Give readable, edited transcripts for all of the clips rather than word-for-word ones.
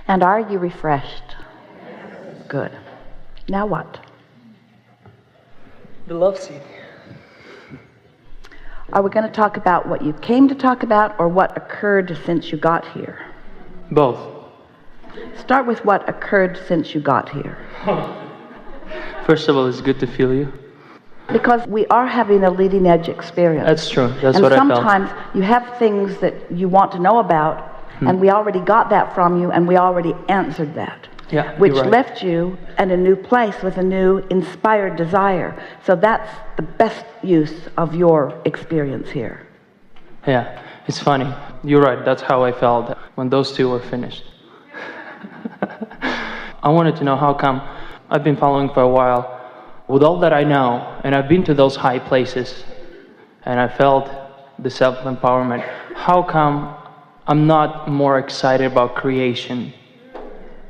And are you refreshed? Good. Now what? The love seat. Are we going to talk about what you came to talk about or what occurred since you got here? Both. Start with what occurred since you got here. First of all, it's good to feel you. Because we are having a leading edge experience. That's true. That's and what I felt. sometimes you have things that you want to know about, and we already got that from you, and we already answered that. Yeah, which you're right. left you in a new place with a new inspired desire. So that's the best use of your experience here. Yeah, it's funny. You're right. That's how I felt when those two were finished. I wanted to know how come I've been following for a while. With all that I know, and I've been to those high places, and I felt the self-empowerment, how come I'm not more excited about creation?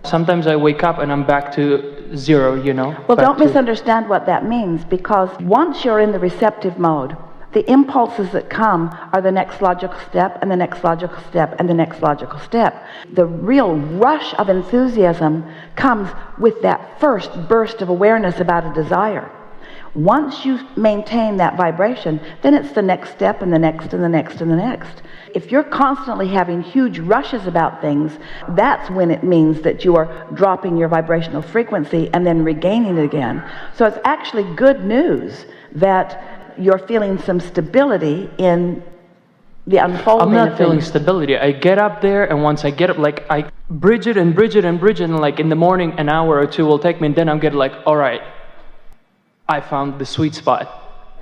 Sometimes I wake up and I'm back to zero, you know? Well, don't misunderstand what that means, because once you're in the receptive mode, the impulses that come are the next logical step, and the next logical step, and the next logical step. The real rush of enthusiasm comes with that first burst of awareness about a desire. Once you maintain that vibration, then it's the next step, and the next, and the next, and the next. If you're constantly having huge rushes about things, that's when it means that you are dropping your vibrational frequency and then regaining it again. So it's actually good news that you're feeling some stability in the unfolding. I'm not feeling stability. I get up there, and once I get up, like I bridge it and bridge it and bridge it, and like in the morning, an hour or two will take me, and then I'm getting like, all right, I found the sweet spot.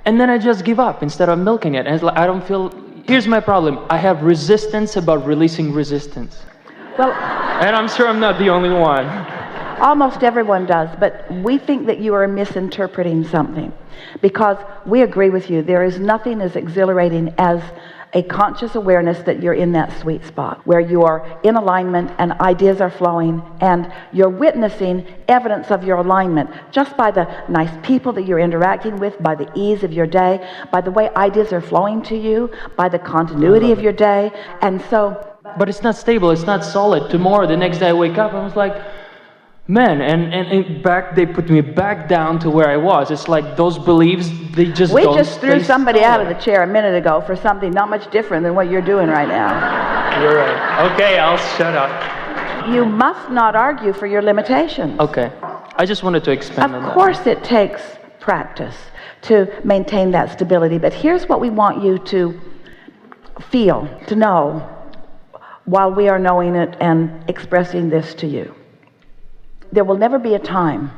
And then I just give up instead of milking it. And it's like, I don't feel, here's my problem. I have resistance about releasing resistance. Well, and I'm sure I'm not the only one. Almost everyone does, but we think that you are misinterpreting something, because we agree with you. There is nothing as exhilarating as a conscious awareness that you're in that sweet spot where you are in alignment and ideas are flowing, and you're witnessing evidence of your alignment just by the nice people that you're interacting with, by the ease of your day, by the way ideas are flowing to you, by the continuity of your day. And so, but it's not stable, it's not solid. Tomorrow, the next day I wake up and I was like, man, and back, they put me back down to where I was. It's like those beliefs, they just we don't just threw somebody solid. out of the chair a minute ago for something not much different than what you're doing right now. You're right. Okay, I'll shut up. You must not argue for your limitations. Okay. I just wanted to expand on that. Of course it takes practice to maintain that stability, but here's what we want you to feel, to know, while we are knowing it and expressing this to you. There will never be a time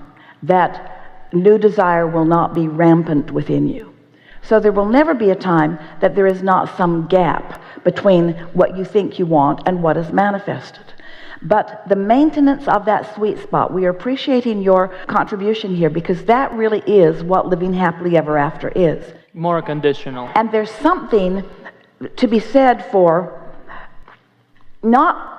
that new desire will not be rampant within you. So there will never be a time that there is not some gap between what you think you want and what is manifested. But the maintenance of that sweet spot, we are appreciating your contribution here, because that really is what living happily ever after is. More conditional. And there's something to be said for not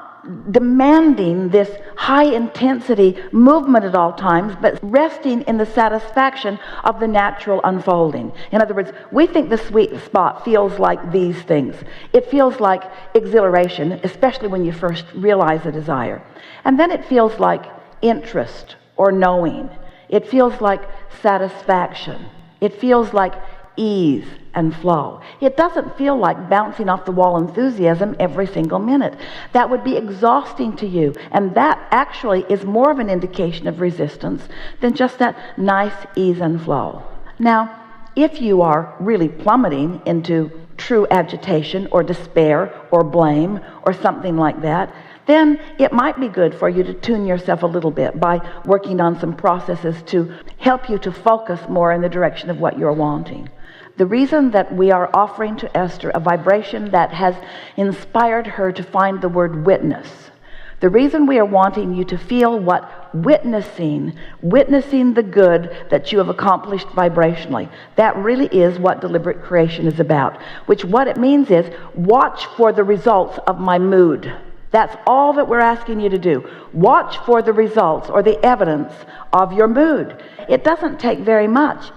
demanding this high intensity movement at all times, but resting in the satisfaction of the natural unfolding. In other words, we think the sweet spot feels like these things. It feels like exhilaration, especially when you first realize a desire. And then it feels like interest or knowing. It feels like satisfaction. It feels like ease and flow. It doesn't feel like bouncing off the wall enthusiasm every single minute. That would be exhausting to you, and that actually is more of an indication of resistance than just that nice ease and flow. Now, if you are really plummeting into true agitation or despair or blame or something like that, then it might be good for you to tune yourself a little bit by working on some processes to help you to focus more in the direction of what you're wanting. The reason that we are offering to Esther a vibration that has inspired her to find the word witness, the reason we are wanting you to feel what witnessing the good that you have accomplished vibrationally, that really is what deliberate creation is about. Which what it means is, watch for the results of my mood. That's all that we're asking you to do. Watch for the results or the evidence of your mood. It doesn't take very much.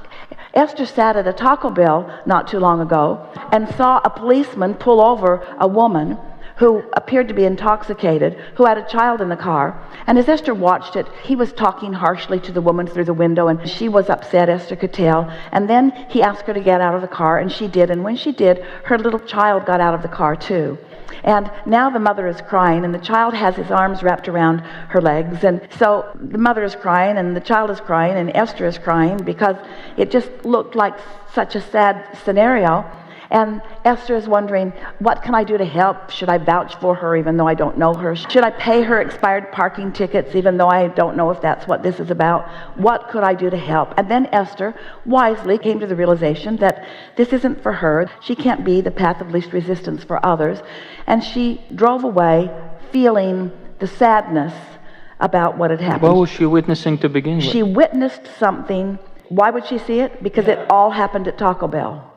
Esther sat at a Taco Bell not too long ago and saw a policeman pull over a woman who appeared to be intoxicated, who had a child in the car. And as Esther watched it, he was talking harshly to the woman through the window, and she was upset, Esther could tell. And then he asked her to get out of the car, and she did. And when she did, her little child got out of the car too. And now the mother is crying, and the child has his arms wrapped around her legs. And so the mother is crying, and the child is crying, and Esther is crying because it just looked like such a sad scenario. And Esther is wondering, what can I do to help? Should I vouch for her even though I don't know her? Should I pay her expired parking tickets even though I don't know if that's what this is about? What could I do to help? And then Esther wisely came to the realization that this isn't for her. She can't be the path of least resistance for others. And she drove away feeling the sadness about what had happened. What was she witnessing to begin with? She witnessed something. Why would she see it? Because it all happened at Taco Bell.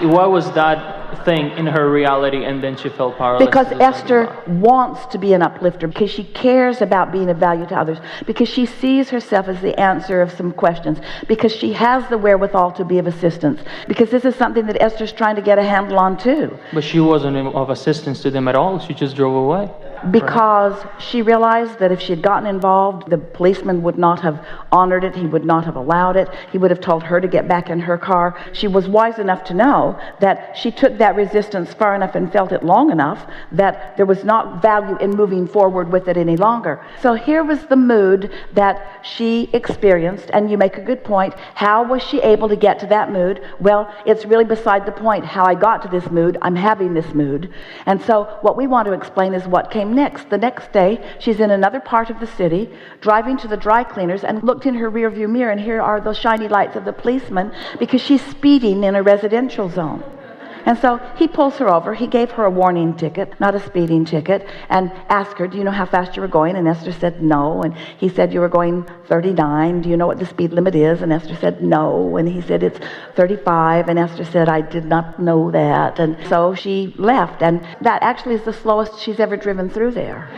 What was that thing in her reality, and then she felt powerless? Because Esther wants to be an uplifter, because she cares about being of value to others, because she sees herself as the answer of some questions, because she has the wherewithal to be of assistance, because this is something that Esther's trying to get a handle on too. But she wasn't of assistance to them at all. She just drove away. Because she realized that if she had gotten involved, the policeman would not have honored it. He would not have allowed it. He would have told her to get back in her car. She was wise enough to know that she took that resistance far enough and felt it long enough that there was not value in moving forward with it any longer. So here was the mood that she experienced, and you make a good point. How was she able to get to that mood? Well, it's really beside the point how I got to this mood. I'm having this mood. And so what we want to explain is what came next. The next day, she's in another part of the city, driving to the dry cleaners, and looked in her rearview mirror, and here are those shiny lights of the policeman, because she's speeding in a residential zone. And so he pulls her over. He gave her a warning ticket, not a speeding ticket, and asked her, do you know how fast you were going? And Esther said no. And he said, you were going 39. Do you know what the speed limit is? And Esther said no. And he said, it's 35. And Esther said, I did not know that. And so she left. And that actually is the slowest she's ever driven through there.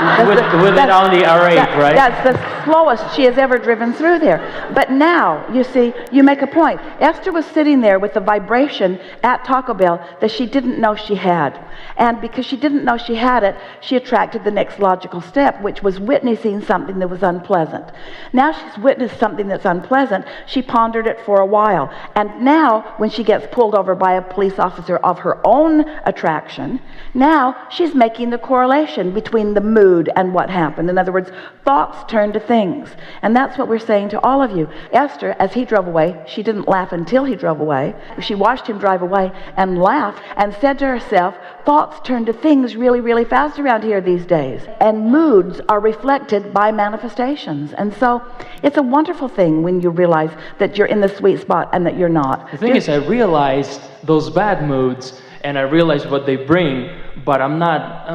With it on the R8, right? That's the slowest she has ever driven through there. But now, you see, you make a point. Esther was sitting there with the vibration at Taco Bell that she didn't know she had. And because she didn't know she had it, she attracted the next logical step, which was witnessing something that was unpleasant. Now she's witnessed something that's unpleasant. She pondered it for a while. And now, when she gets pulled over by a police officer of her own attraction, now she's making the correlation between the mood and what happened. In other words, thoughts turn to things. And that's what we're saying to all of you. Esther, as he drove away, she didn't laugh until he drove away. She watched him drive away and laughed and said to herself, thoughts turn to things really, really fast around here these days. And moods are reflected by manifestations. And so it's a wonderful thing when you realize that you're in the sweet spot and that you're not. The thing is, I realized those bad moods, and I realized what they bring, but I'm not,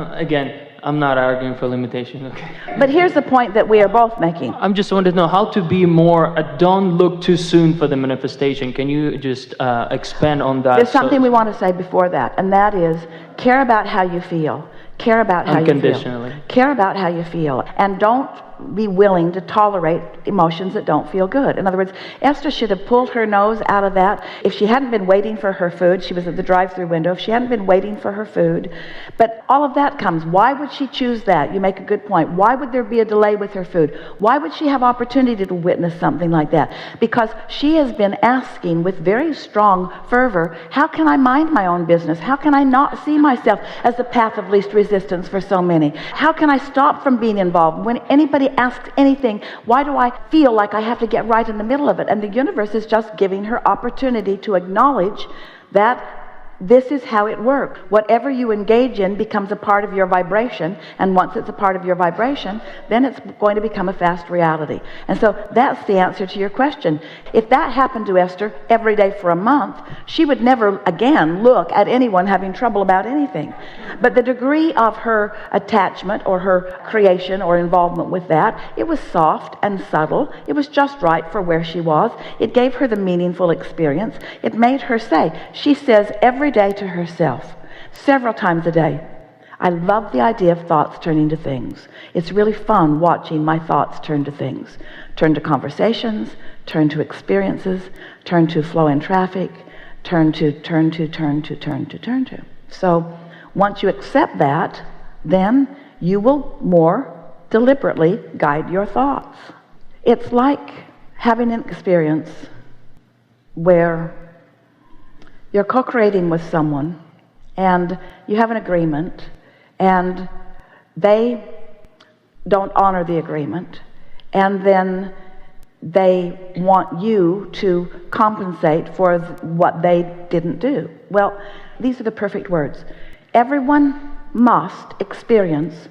I'm not arguing for limitation, okay? But here's the point that we are both making. I'm just wanting to know how to be more, don't look too soon for the manifestation. Can you just expand on that? There's something we want to say before that, and that is care about how you feel. Care about how you feel. Unconditionally. Care about how you feel. And don't be willing to tolerate emotions that don't feel good. In other words, Esther should have pulled her nose out of that. If she hadn't been waiting for her food, she was at the drive-through window, if she hadn't been waiting for her food, but all of that comes. Why would she choose that? You make a good point. Why would there be a delay with her food? Why would she have opportunity to witness something like that? Because she has been asking with very strong fervor, how can I mind my own business? How can I not see myself as the path of least resistance for so many? How can I stop from being involved? When anybody asks anything, why do I feel like I have to get right in the middle of it? And the universe is just giving her opportunity to acknowledge that this is how it works. Whatever you engage in becomes a part of your vibration, and once it's a part of your vibration, then it's going to become a fast reality. And so that's the answer to your question. If that happened to Esther every day for a month, she would never again look at anyone having trouble about anything. But the degree of her attachment or her creation or involvement with that, it was soft and subtle. It was just right for where she was. It gave her the meaningful experience. It made her say, she says every day to herself, several times a day, I love the idea of thoughts turning to things. It's really fun watching my thoughts turn to things. Turn to conversations, turn to experiences, turn to flow in traffic, turn to. So once you accept that, then you will more deliberately guide your thoughts. It's like having an experience where you're co-creating with someone and you have an agreement and they don't honor the agreement, and then they want you to compensate for what they didn't do. Well, these are the perfect words. Everyone must experience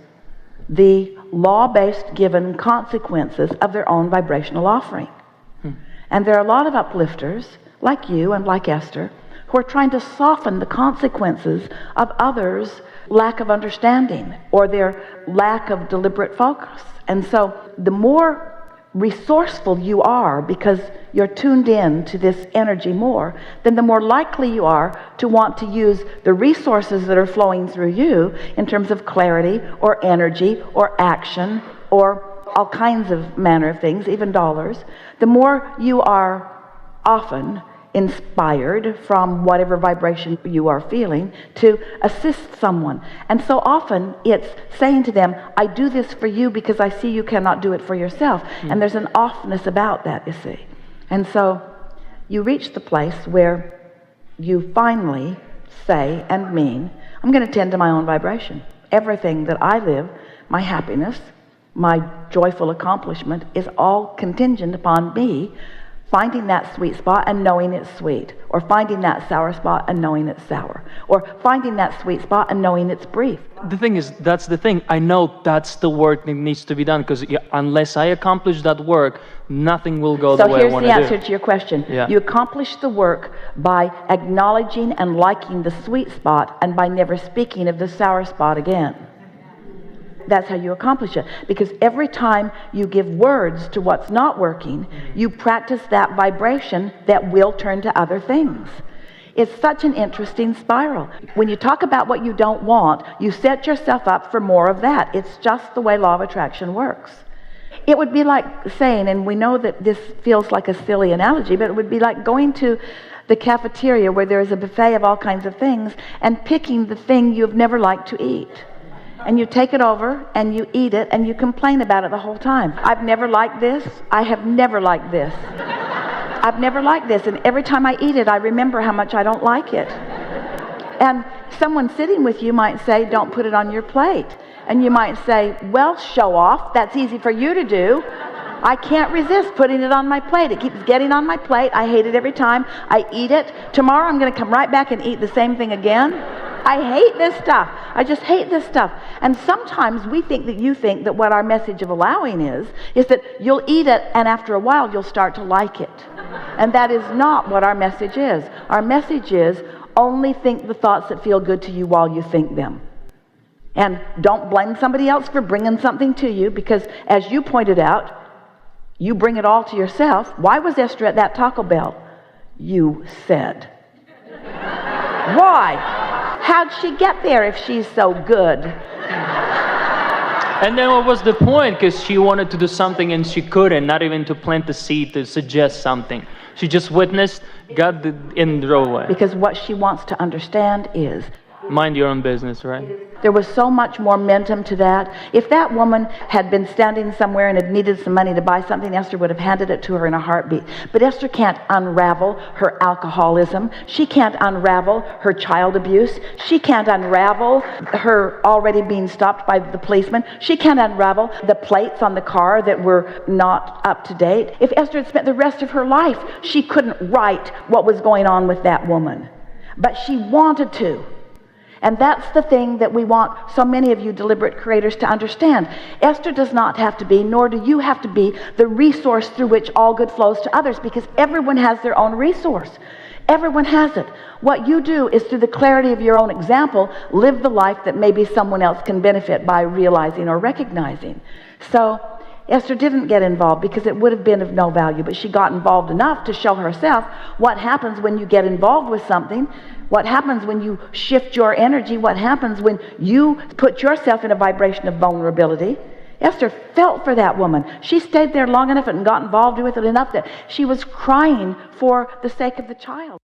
the law-based given consequences of their own vibrational offering. And there are a lot of uplifters, like you and like Esther, who are trying to soften the consequences of others' lack of understanding or their lack of deliberate focus. And so the more resourceful you are because you're tuned in to this energy more, then the more likely you are to want to use the resources that are flowing through you in terms of clarity or energy or action or all kinds of manner of things, even dollars. The more you are often inspired from whatever vibration you are feeling to assist someone. And so often it's saying to them, I do this for you because I see you cannot do it for yourself. And there's an offness about that, you see. And so you reach the place where you finally say and mean, I'm going to tend to my own vibration. Everything that I live, my happiness, my joyful accomplishment is all contingent upon me finding that sweet spot and knowing it's sweet, or finding that sour spot and knowing it's sour, or finding that sweet spot and knowing it's brief. The thing is, that's the thing. I know that's the work that needs to be done, because unless I accomplish that work, nothing will go the way I want to do. So here's the answer to your question. Yeah. You accomplish the work by acknowledging and liking the sweet spot and by never speaking of the sour spot again. That's how you accomplish it. Because every time you give words to what's not working, you practice that vibration that will turn to other things. It's such an interesting spiral. When you talk about what you don't want, you set yourself up for more of that. It's just the way law of attraction works. It would be like saying, and we know that this feels like a silly analogy, but it would be like going to the cafeteria where there is a buffet of all kinds of things and picking the thing you've never liked to eat. And you take it over and you eat it and you complain about it the whole time. I've never liked this. I have never liked this. I've never liked this. And every time I eat it, I remember how much I don't like it. And someone sitting with you might say, don't put it on your plate. And you might say, well, show off. That's easy for you to do. I can't resist putting it on my plate. It keeps getting on my plate. I hate it every time I eat it. Tomorrow I'm going to come right back and eat the same thing again. I hate this stuff. I just hate this stuff. And sometimes we think that you think that what our message of allowing is that you'll eat it and after a while you'll start to like it. And that is not what our message is. Our message is only think the thoughts that feel good to you while you think them. And don't blame somebody else for bringing something to you, because as you pointed out, you bring it all to yourself. Why was Esther at that Taco Bell? You said. Why? How'd she get there if she's so good? And then what was the point? Because she wanted to do something and she couldn't, not even to plant the seed to suggest something. She just witnessed, got in the doorway. Because what she wants to understand is, mind your own business, right? there was so much more momentum to that. If that woman had been standing somewhere and had needed some money to buy something, Esther would have handed it to her in a heartbeat. But Esther can't unravel her alcoholism. She can't unravel her child abuse. She can't unravel her already being stopped by the policeman. She can't unravel the plates on the car that were not up to date. If Esther had spent the rest of her life, she couldn't write what was going on with that woman. But she wanted to. And that's the thing that we want so many of you deliberate creators to understand. Esther does not have to be, nor do you have to be, the resource through which all good flows to others, because everyone has their own resource. Everyone has it. What you do is, through the clarity of your own example, live the life that maybe someone else can benefit by realizing or recognizing. So Esther didn't get involved because it would have been of no value, but she got involved enough to show herself what happens when you get involved with something, what happens when you shift your energy, what happens when you put yourself in a vibration of vulnerability. Esther felt for that woman. She stayed there long enough and got involved with it enough that she was crying for the sake of the child.